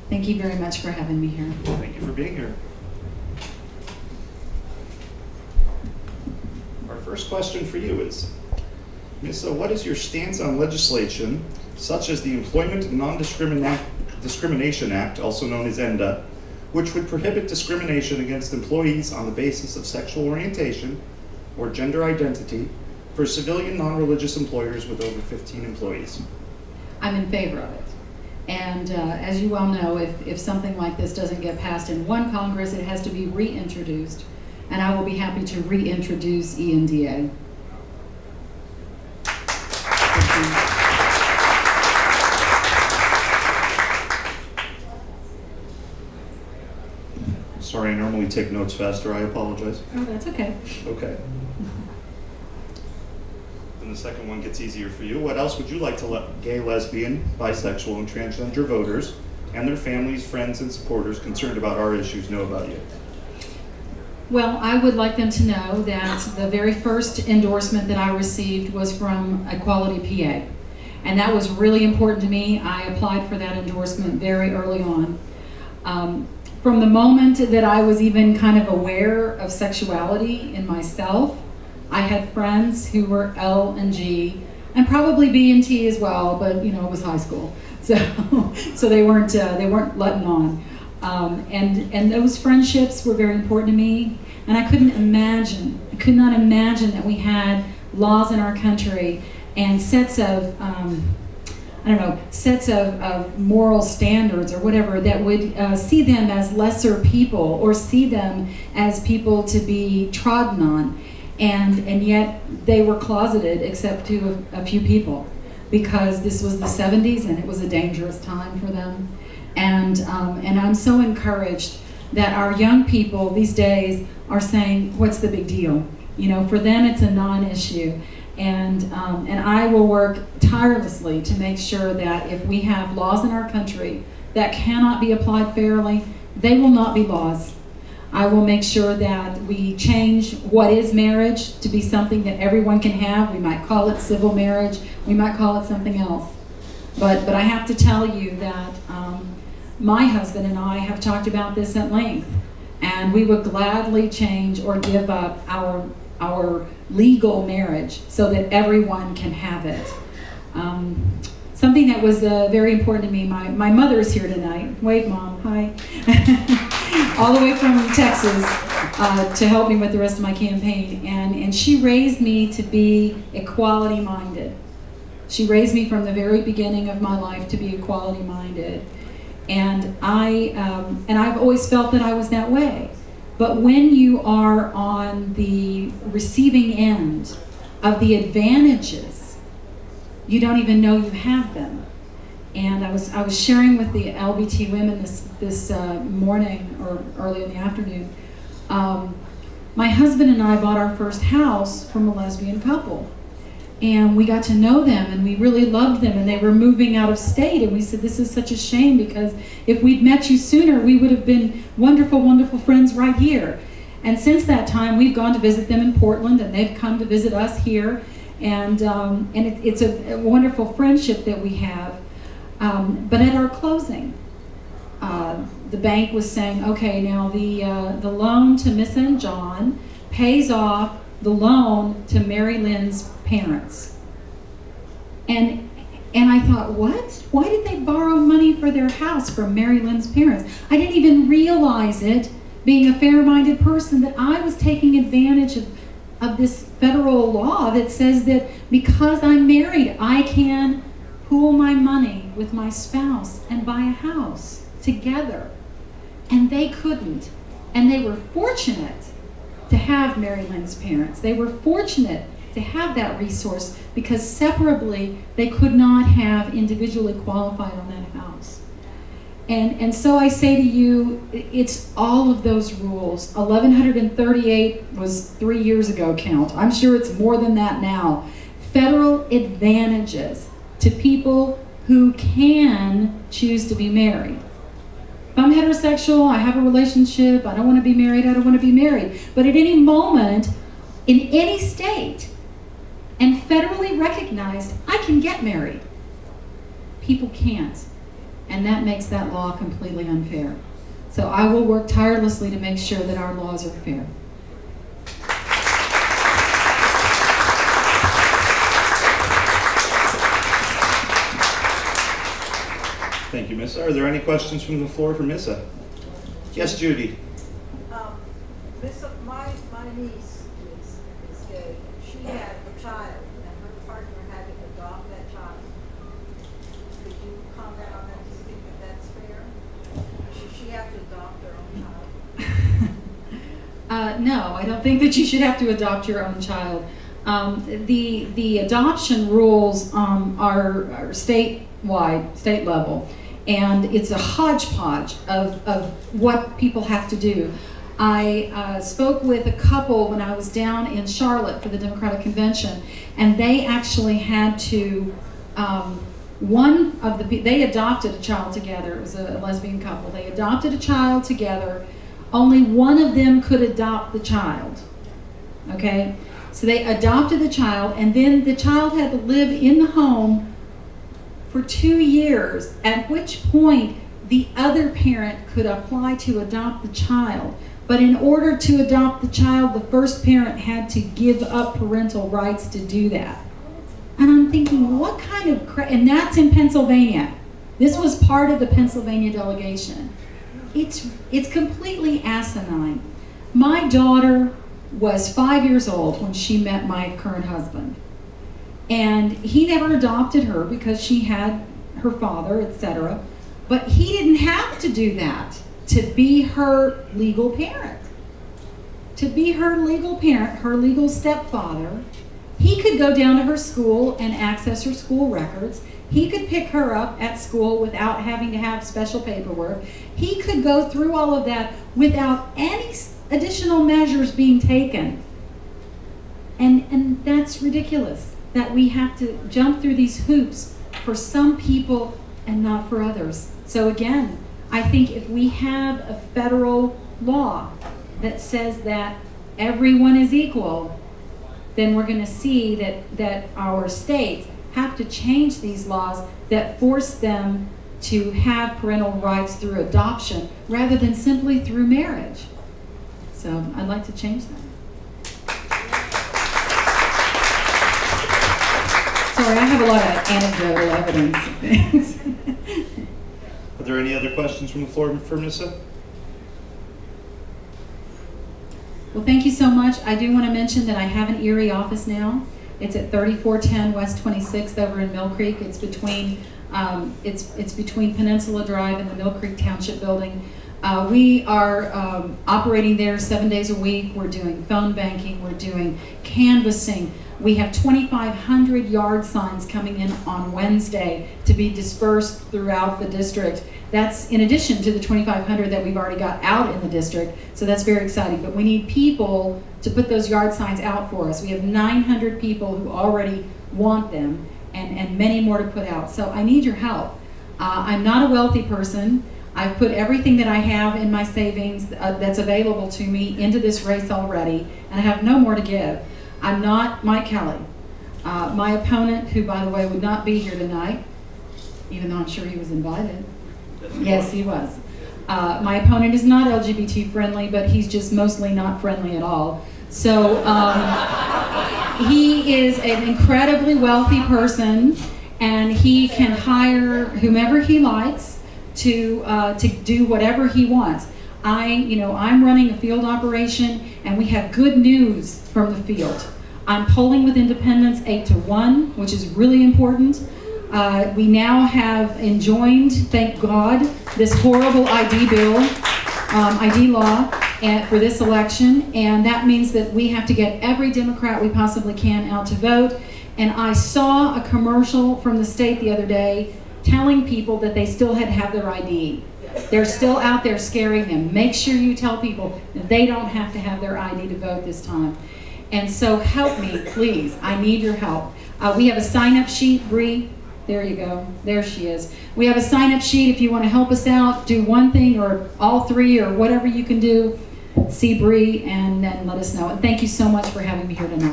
Thank you very much for having me here. Thank you for being here. Our first question for you is, Missa, what is your stance on legislation such as the Employment Non-Discrimination Act, also known as ENDA, which would prohibit discrimination against employees on the basis of sexual orientation or gender identity for civilian non-religious employers with over 15 employees? I'm in favor of it. And as you well know, if something like this doesn't get passed in one Congress, it has to be reintroduced. And I will be happy to reintroduce ENDA. Sorry, I normally take notes faster. I apologize. Oh, that's okay. Okay. And the second one gets easier for you. What else would you like to let gay, lesbian, bisexual, and transgender voters and their families, friends, and supporters concerned about our issues know about you? Well, I would like them to know that the very first endorsement that I received was from Equality PA. And that was really important to me. I applied for that endorsement very early on. From the moment that I was even kind of aware of sexuality in myself, I had friends who were L and G, and probably B and T as well, but you know, it was high school. So they weren't letting on. And those friendships were very important to me, and I could not imagine that we had laws in our country and sets of, sets of moral standards or whatever that would see them as lesser people or see them as people to be trodden on. And yet they were closeted except to a few people, because this was the 70s and it was a dangerous time for them. And I'm so encouraged that our young people these days are saying, what's the big deal? You know, for them it's a non-issue. And I will work tirelessly to make sure that if we have laws in our country that cannot be applied fairly, they will not be laws. I will make sure that we change what is marriage to be something that everyone can have. We might call it civil marriage. We might call it something else. But I have to tell you that my husband and I have talked about this at length, and we would gladly change or give up our legal marriage so that everyone can have it. Something that was very important to me, my mother is here tonight. Wave, Mom, hi. All the way from Texas to help me with the rest of my campaign. And she raised me to be equality minded. She raised me from the very beginning of my life to be equality minded. And I've always felt that I was that way. But when you are on the receiving end of the advantages, you don't even know you have them. And I was sharing with the LBT women this morning or early in the afternoon. My husband and I bought our first house from a lesbian couple. And we got to know them, and we really loved them, and they were moving out of state, and we said, this is such a shame, because if we'd met you sooner, we would have been wonderful, wonderful friends right here. And since that time, we've gone to visit them in Portland, and they've come to visit us here, and it's a wonderful friendship that we have. But at our closing, the bank was saying, okay, now the loan to Missa and John pays off the loan to Mary Lynn's parents. And I thought, what? Why did they borrow money for their house from Mary Lynn's parents? I didn't even realize it, being a fair-minded person, that I was taking advantage of this federal law that says that because I'm married, I can pool my money with my spouse and buy a house together. And they couldn't. And they were fortunate to have Mary Lynn's parents. They were fortunate to have that resource, because separately they could not have individually qualified on that house. And so I say to you, it's all of those rules. 1,138 was 3 years ago count. I'm sure it's more than that now. Federal advantages to people who can choose to be married. If I'm heterosexual, I have a relationship, I don't want to be married, I don't want to be married. But at any moment, in any state, and federally recognized, I can get married. People can't. and that makes that law completely unfair. So I will work tirelessly to make sure that our laws are fair. Thank you, Missa. Are there any questions from the floor for Missa? Yes, Judy. Missa, my niece is gay. She had a child, and her partner had to adopt that child. Could you comment on that? Do you think that that's fair? Should she have to adopt her own child? No, I don't think that you should have to adopt your own child. The adoption rules are statewide, state level, and it's a hodgepodge of what people have to do. I spoke with a couple when I was down in Charlotte for the Democratic Convention, and they actually had to, they adopted a child together. It was a lesbian couple. They adopted a child together. Only one of them could adopt the child, okay? So they adopted the child, and then the child had to live in the home for 2 years, at which point the other parent could apply to adopt the child. But in order to adopt the child, the first parent had to give up parental rights to do that. And I'm thinking, what kind of and that's in Pennsylvania. This was part of the Pennsylvania delegation. It's completely asinine. My daughter was 5 years old when she met my current husband. And he never adopted her because she had her father, etc. But he didn't have to do that to be her legal parent. To be her legal parent, her legal stepfather, he could go down to her school and access her school records. He could pick her up at school without having to have special paperwork. He could go through all of that without any additional measures being taken. And that's ridiculous, that we have to jump through these hoops for some people and not for others. So again, I think if we have a federal law that says that everyone is equal, then we're going to see that our states have to change these laws that force them to have parental rights through adoption rather than simply through marriage. So I'd like to change that. Sorry, I have a lot of anecdotal evidence of things. Are there any other questions from the floor for Missa? Well, thank you so much. I do want to mention that I have an Erie office now. It's at 3410 West 26th over in Mill Creek. It's between it's between Peninsula Drive and the Mill Creek Township Building. We are operating there 7 days a week. We're doing phone banking. We're doing canvassing. We have 2,500 yard signs coming in on Wednesday to be dispersed throughout the district. That's in addition to the 2,500 that we've already got out in the district, so that's very exciting. But we need people to put those yard signs out for us. We have 900 people who already want them, and many more to put out. So I need your help. I'm not a wealthy person. I've put everything that I have in my savings that's available to me into this race already, and I have no more to give. I'm not Mike Kelly. My opponent, who by the way would not be here tonight, even though I'm sure he was invited. Yes, he was. My opponent is not LGBT friendly, but he's just mostly not friendly at all. So he is an incredibly wealthy person, and he can hire whomever he likes to do whatever he wants. I'm running a field operation, and we have good news from the field. I'm polling with independents 8-1, which is really important. We now have enjoined, thank God, this horrible ID bill, ID law for this election, and that means that we have to get every Democrat we possibly can out to vote. And I saw a commercial from the state the other day telling people that they still had to have their ID. They're still out there scaring them. Make sure you tell people that they don't have to have their ID to vote this time. And so help me, please. I need your help. We have a sign-up sheet, Bree. There you go. There she is. We have a sign-up sheet. If you want to help us out, do one thing or all three or whatever you can do, see Bree and then let us know. And thank you so much for having me here tonight.